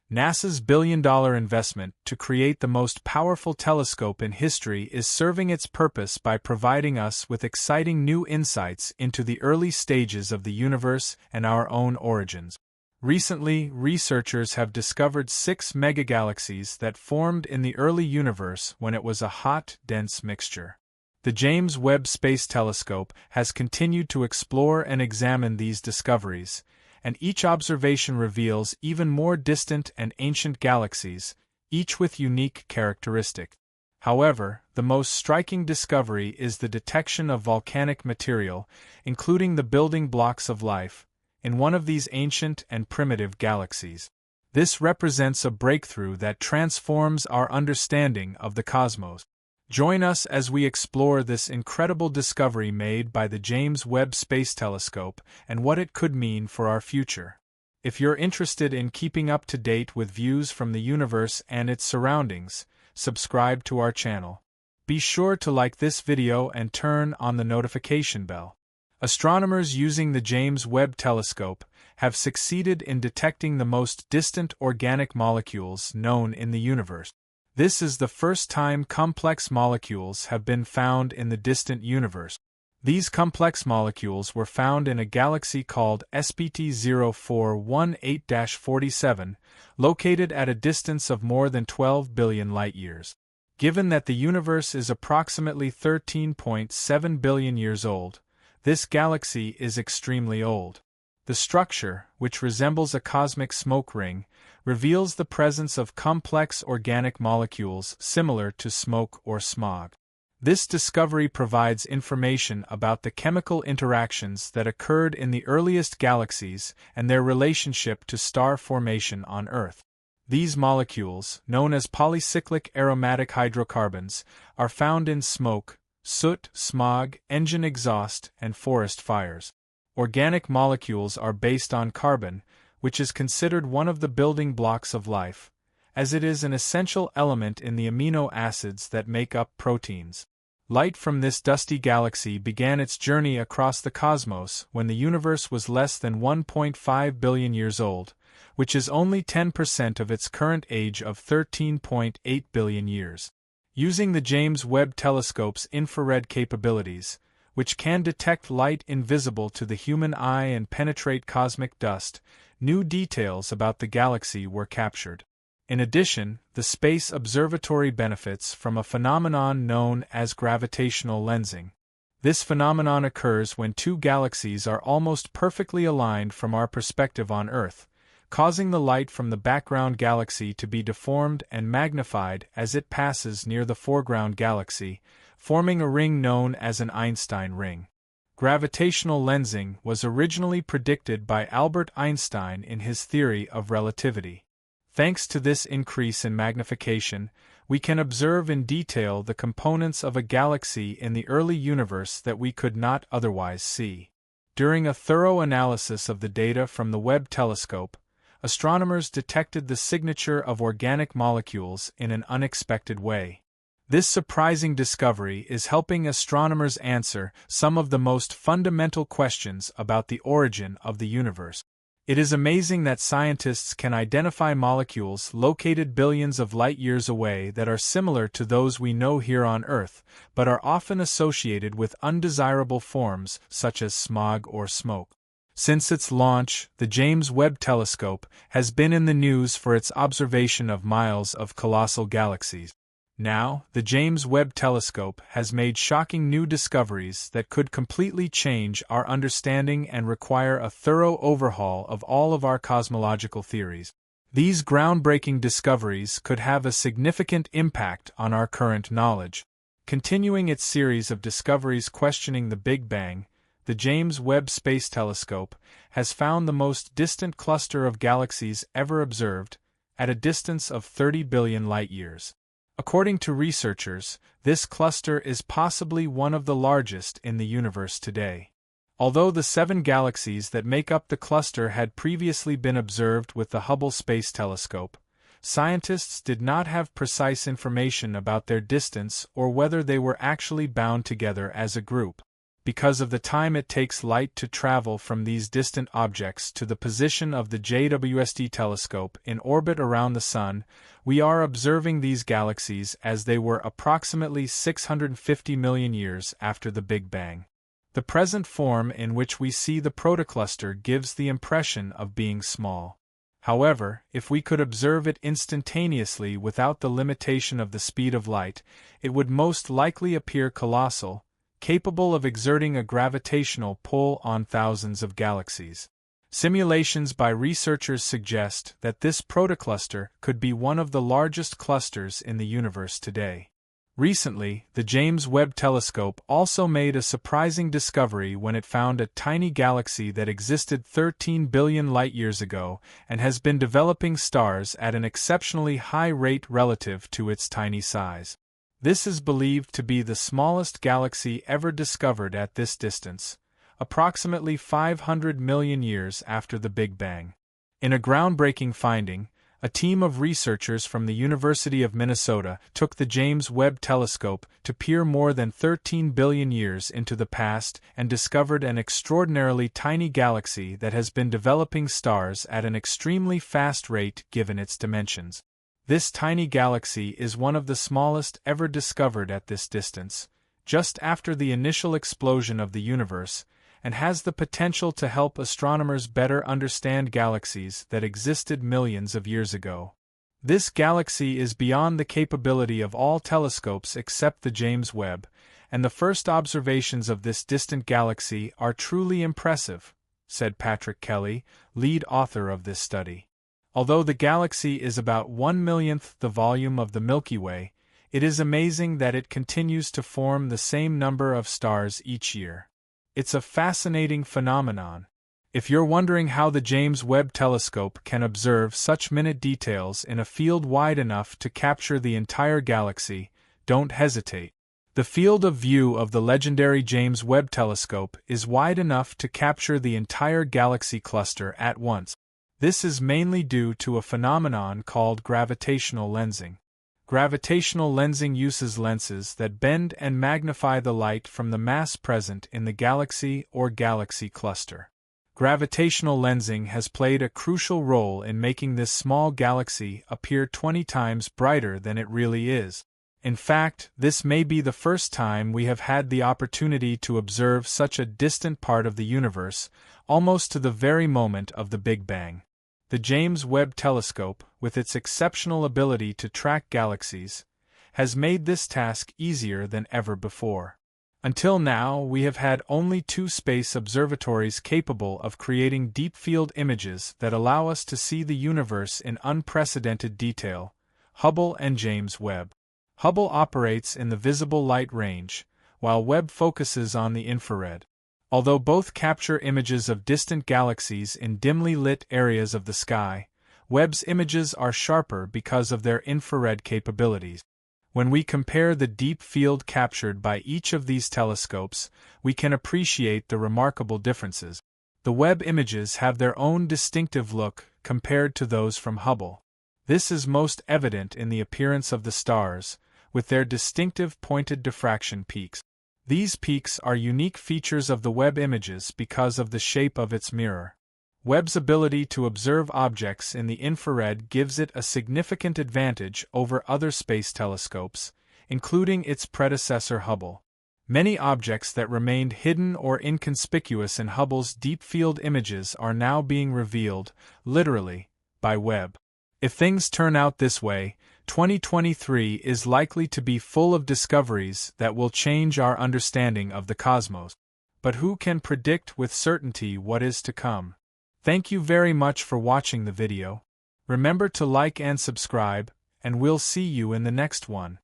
NASA's billion-dollar investment to create the most powerful telescope in history is serving its purpose by providing us with exciting new insights into the early stages of the universe and our own origins. Recently, researchers have discovered 6 megagalaxies that formed in the early universe when it was a hot, dense mixture. The James Webb Space Telescope has continued to explore and examine these discoveries, and each observation reveals even more distant and ancient galaxies, each with unique characteristics. However, the most striking discovery is the detection of volcanic material, including the building blocks of life, in one of these ancient and primitive galaxies. This represents a breakthrough that transforms our understanding of the cosmos. Join us as we explore this incredible discovery made by the James Webb Space Telescope and what it could mean for our future. If you're interested in keeping up to date with views from the universe and its surroundings, subscribe to our channel. Be sure to like this video and turn on the notification bell. Astronomers using the James Webb Telescope have succeeded in detecting the most distant organic molecules known in the universe. This is the first time complex molecules have been found in the distant universe. These complex molecules were found in a galaxy called SPT 0418-47, located at a distance of more than 12 billion light-years. Given that the universe is approximately 13.7 billion years old, this galaxy is extremely old. The structure, which resembles a cosmic smoke ring, reveals the presence of complex organic molecules similar to smoke or smog. This discovery provides information about the chemical interactions that occurred in the earliest galaxies and their relationship to star formation on Earth. These molecules, known as polycyclic aromatic hydrocarbons, are found in smoke, soot, smog, engine exhaust, and forest fires. Organic molecules are based on carbon, which is considered one of the building blocks of life, as it is an essential element in the amino acids that make up proteins. Light from this dusty galaxy began its journey across the cosmos when the universe was less than 1.5 billion years old, which is only 10% of its current age of 13.8 billion years. Using the James Webb Telescope's infrared capabilities, which can detect light invisible to the human eye and penetrate cosmic dust, new details about the galaxy were captured. In addition, the Space Observatory benefits from a phenomenon known as gravitational lensing. This phenomenon occurs when two galaxies are almost perfectly aligned from our perspective on Earth, causing the light from the background galaxy to be deformed and magnified as it passes near the foreground galaxy, forming a ring known as an Einstein ring. Gravitational lensing was originally predicted by Albert Einstein in his theory of relativity. Thanks to this increase in magnification, we can observe in detail the components of a galaxy in the early universe that we could not otherwise see. During a thorough analysis of the data from the Webb telescope, astronomers detected the signature of organic molecules in an unexpected way. This surprising discovery is helping astronomers answer some of the most fundamental questions about the origin of the universe. It is amazing that scientists can identify molecules located billions of light-years away that are similar to those we know here on Earth, but are often associated with undesirable forms such as smog or smoke. Since its launch, the James Webb Telescope has been in the news for its observation of miles of colossal galaxies. Now, the James Webb Telescope has made shocking new discoveries that could completely change our understanding and require a thorough overhaul of all of our cosmological theories. These groundbreaking discoveries could have a significant impact on our current knowledge. Continuing its series of discoveries questioning the Big Bang, the James Webb Space Telescope has found the most distant cluster of galaxies ever observed, at a distance of 30 billion light-years. According to researchers, this cluster is possibly one of the largest in the universe today. Although the 7 galaxies that make up the cluster had previously been observed with the Hubble Space Telescope, scientists did not have precise information about their distance or whether they were actually bound together as a group. because of the time it takes light to travel from these distant objects to the position of the JWST telescope in orbit around the Sun. We are observing these galaxies as they were approximately 650 million years after the Big Bang. The present form in which we see the protocluster gives the impression of being small. However, if we could observe it instantaneously without the limitation of the speed of light, it would most likely appear colossal, capable of exerting a gravitational pull on thousands of galaxies. Simulations by researchers suggest that this protocluster could be one of the largest clusters in the universe today. Recently, the James Webb Telescope also made a surprising discovery when it found a tiny galaxy that existed 13 billion light-years ago and has been developing stars at an exceptionally high rate relative to its tiny size. This is believed to be the smallest galaxy ever discovered at this distance, approximately 500 million years after the Big Bang. In a groundbreaking finding, a team of researchers from the University of Minnesota took the James Webb Telescope to peer more than 13 billion years into the past and discovered an extraordinarily tiny galaxy that has been developing stars at an extremely fast rate given its dimensions. This tiny galaxy is one of the smallest ever discovered at this distance, just after the initial explosion of the universe, and has the potential to help astronomers better understand galaxies that existed millions of years ago. This galaxy is beyond the capability of all telescopes except the James Webb, and the first observations of this distant galaxy are truly impressive, said Patrick Kelly, lead author of this study. Although the galaxy is about 1/millionth the volume of the Milky Way, it is amazing that it continues to form the same number of stars each year. It's a fascinating phenomenon. If you're wondering how the James Webb Telescope can observe such minute details in a field wide enough to capture the entire galaxy, don't hesitate. The field of view of the legendary James Webb Telescope is wide enough to capture the entire galaxy cluster at once. This is mainly due to a phenomenon called gravitational lensing. Gravitational lensing uses lenses that bend and magnify the light from the mass present in the galaxy or galaxy cluster. Gravitational lensing has played a crucial role in making this small galaxy appear 20 times brighter than it really is. In fact, this may be the first time we have had the opportunity to observe such a distant part of the universe, almost to the very moment of the Big Bang. The James Webb Telescope, with its exceptional ability to track galaxies, has made this task easier than ever before. Until now, we have had only 2 space observatories capable of creating deep-field images that allow us to see the universe in unprecedented detail: Hubble and James Webb. Hubble operates in the visible light range, while Webb focuses on the infrared. Although both capture images of distant galaxies in dimly lit areas of the sky, Webb's images are sharper because of their infrared capabilities. When we compare the deep field captured by each of these telescopes, we can appreciate the remarkable differences. The Webb images have their own distinctive look compared to those from Hubble. This is most evident in the appearance of the stars, with their distinctive pointed diffraction peaks. These peaks are unique features of the Webb images because of the shape of its mirror. Webb's ability to observe objects in the infrared gives it a significant advantage over other space telescopes, including its predecessor Hubble. Many objects that remained hidden or inconspicuous in Hubble's deep-field images are now being revealed, literally, by Webb. If things turn out this way, 2023 is likely to be full of discoveries that will change our understanding of the cosmos. But who can predict with certainty what is to come? Thank you very much for watching the video. Remember to like and subscribe, and we'll see you in the next one.